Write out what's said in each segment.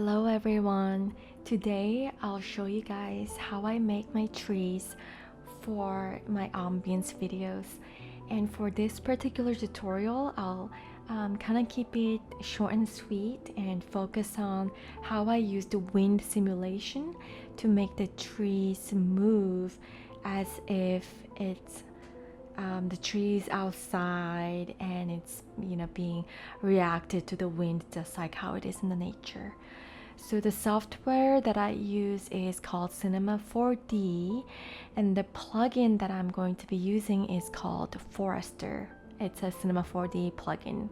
Hello everyone! Today I'll show you guys how I make my trees for my ambience videos. And for this particular tutorial, I'll kind of keep it short and sweet and focus on how I use the wind simulation to make the trees move as if it's the trees outside and it's being reacted to the wind just like how it is in the nature. So the software that I use is called Cinema4D, and the plugin that I'm going to be using is called Forester. It's a Cinema4D plugin.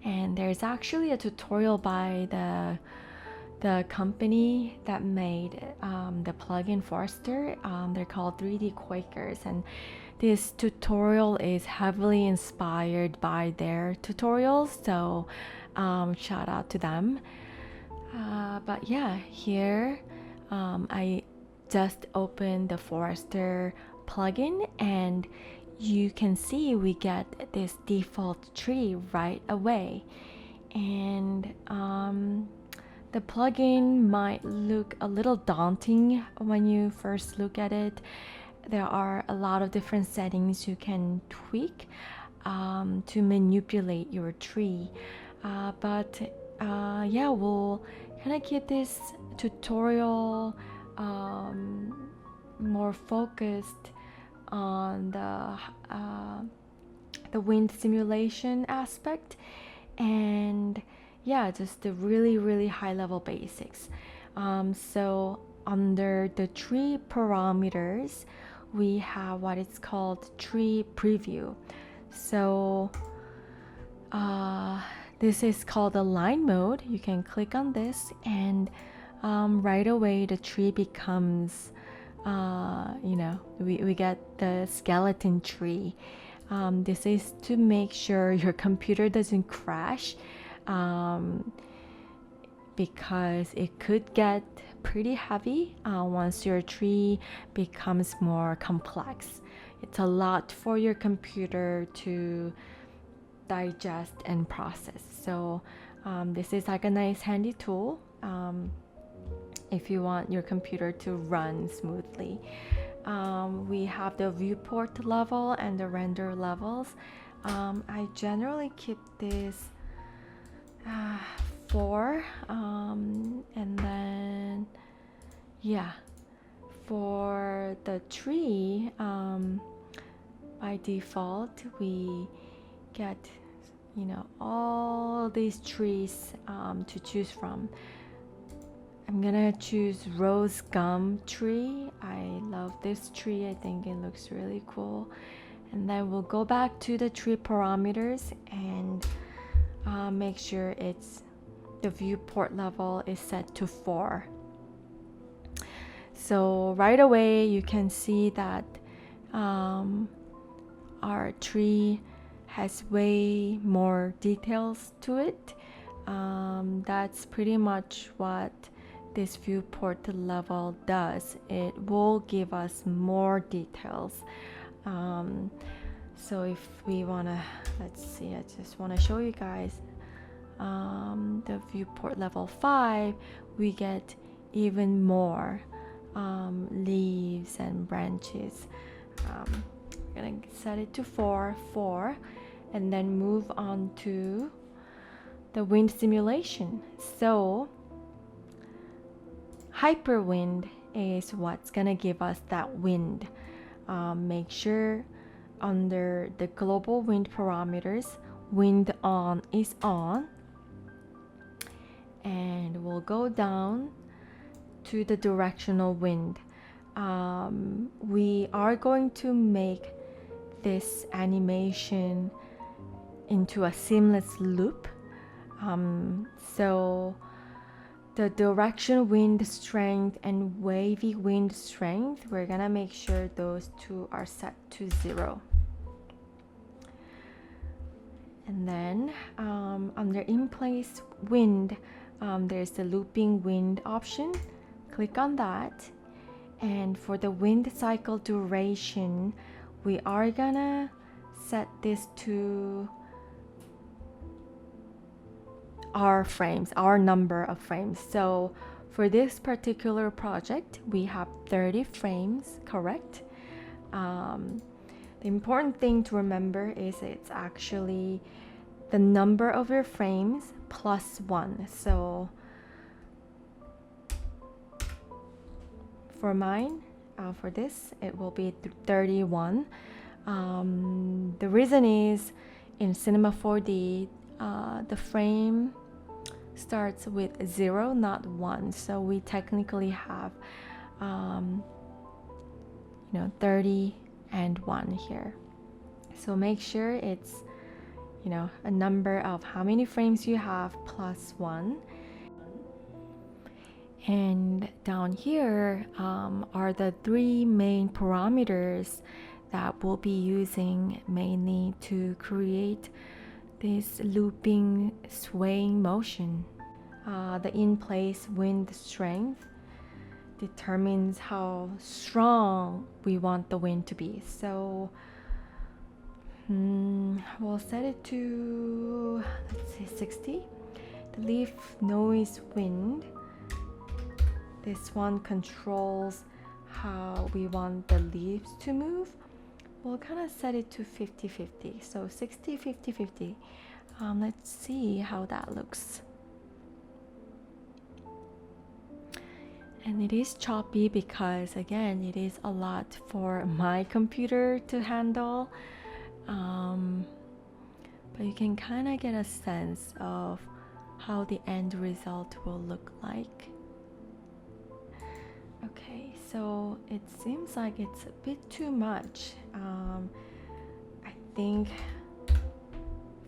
And there's actually a tutorial by the company that made the plugin Forester. They're called 3D Quakers, and this tutorial is heavily inspired by their tutorials, so shout out to them. But yeah, here I just opened the Forester plugin, and you can see we get this default tree right away. And the plugin might look a little daunting when you first look at it. There are a lot of different settings you can tweak to manipulate your tree. Yeah, we'll kind of keep this tutorial more focused on the wind simulation aspect, and yeah, just the really high level basics. So under the tree parameters, we have what is called tree preview. So this is called the line mode. You can click on this, and right away the tree becomes we get the skeleton tree. This is to make sure your computer doesn't crash, because it could get pretty heavy once your tree becomes more complex. It's a lot for your computer to digest and process. So this is like a nice handy tool if you want your computer to run smoothly. We have the viewport level and the render levels. I generally keep this 4, and then yeah, for the tree, by default we get all these trees to choose from. I'm gonna choose rose gum tree. I love this tree. I think it looks really cool. And then we'll go back to the tree parameters and make sure the viewport level is set to 4. So right away you can see that our tree has way more details to it. That's pretty much what this viewport level does. It will give us more details. So if we wanna, let's see, I just want to show you guys the viewport level 5, we get even more leaves and branches. I'm gonna set it to 4, and then move on to the wind simulation. So hyperwind is what's gonna give us that wind. Make sure under the global wind parameters, wind on is on, and we'll go down to the directional wind. We are going to make this animation into a seamless loop. So the direction wind strength and wavy wind strength, we're gonna make sure those two are set to 0. And then under in place wind, there's the looping wind option. Click on that, and for the wind cycle duration, we are gonna set this to our frames, our number of frames. So for this particular project, we have 30 frames, correct? The important thing to remember is it's actually the number of your frames plus 1. So for mine, for this, it will be 31. The reason is in Cinema4D, the frame starts with 0, not 1. So we technically have, 30 and 1 here. So make sure it's, a number of how many frames you have plus 1. And down here are the 3 main parameters that we'll be using mainly to create this looping, swaying motion. The in-place wind strength determines how strong we want the wind to be. So we'll set it to, let's say 60. The leaf noise wind, this one controls how we want the leaves to move. We'll kind of set it to 50-50. So 60, 50, 50. Let's see how that looks. And it is choppy because, again, it is a lot for my computer to handle. But you can kind of get a sense of how the end result will look like. Okay, so it seems like it's a bit too much. I think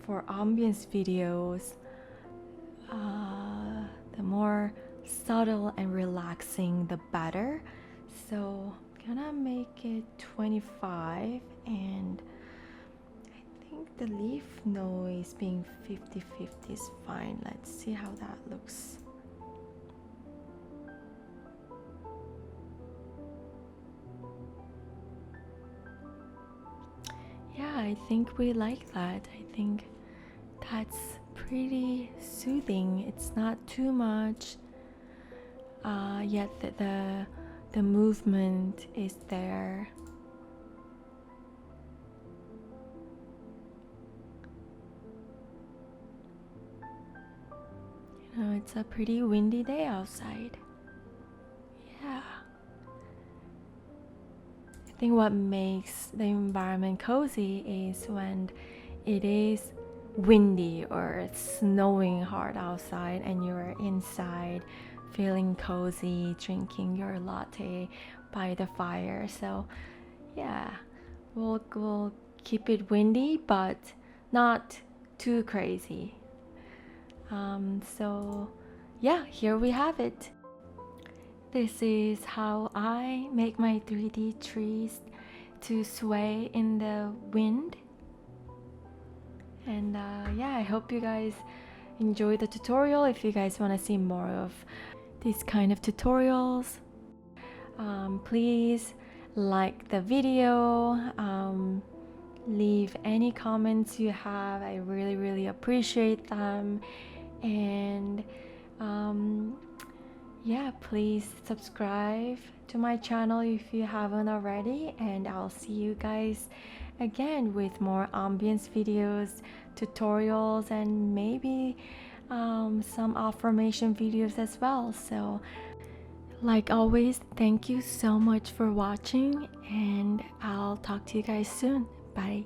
for ambience videos, the more subtle and relaxing, the better. So I'm gonna make it 25, and I think the leaf noise being 50-50 is fine. Let's see how that looks. Yeah, I think we like that. I think that's pretty soothing. It's not too much, yet the movement is there. It's a pretty windy day outside. Yeah. I think what makes the environment cozy is when it is windy or it's snowing hard outside and you're inside feeling cozy, drinking your latte by the fire. So yeah, we'll keep it windy but not too crazy. So yeah, here we have it. This is how I make my 3D trees to sway in the wind. And yeah, I hope you guys enjoy the tutorial. If you guys want to see more of these kind of tutorials, please like the video, leave any comments you have. I really appreciate them. And yeah, please subscribe to my channel if you haven't already, and I'll see you guys again with more ambience videos, tutorials, and maybe some affirmation videos as well. So like always, thank you so much for watching, and I'll talk to you guys soon. Bye.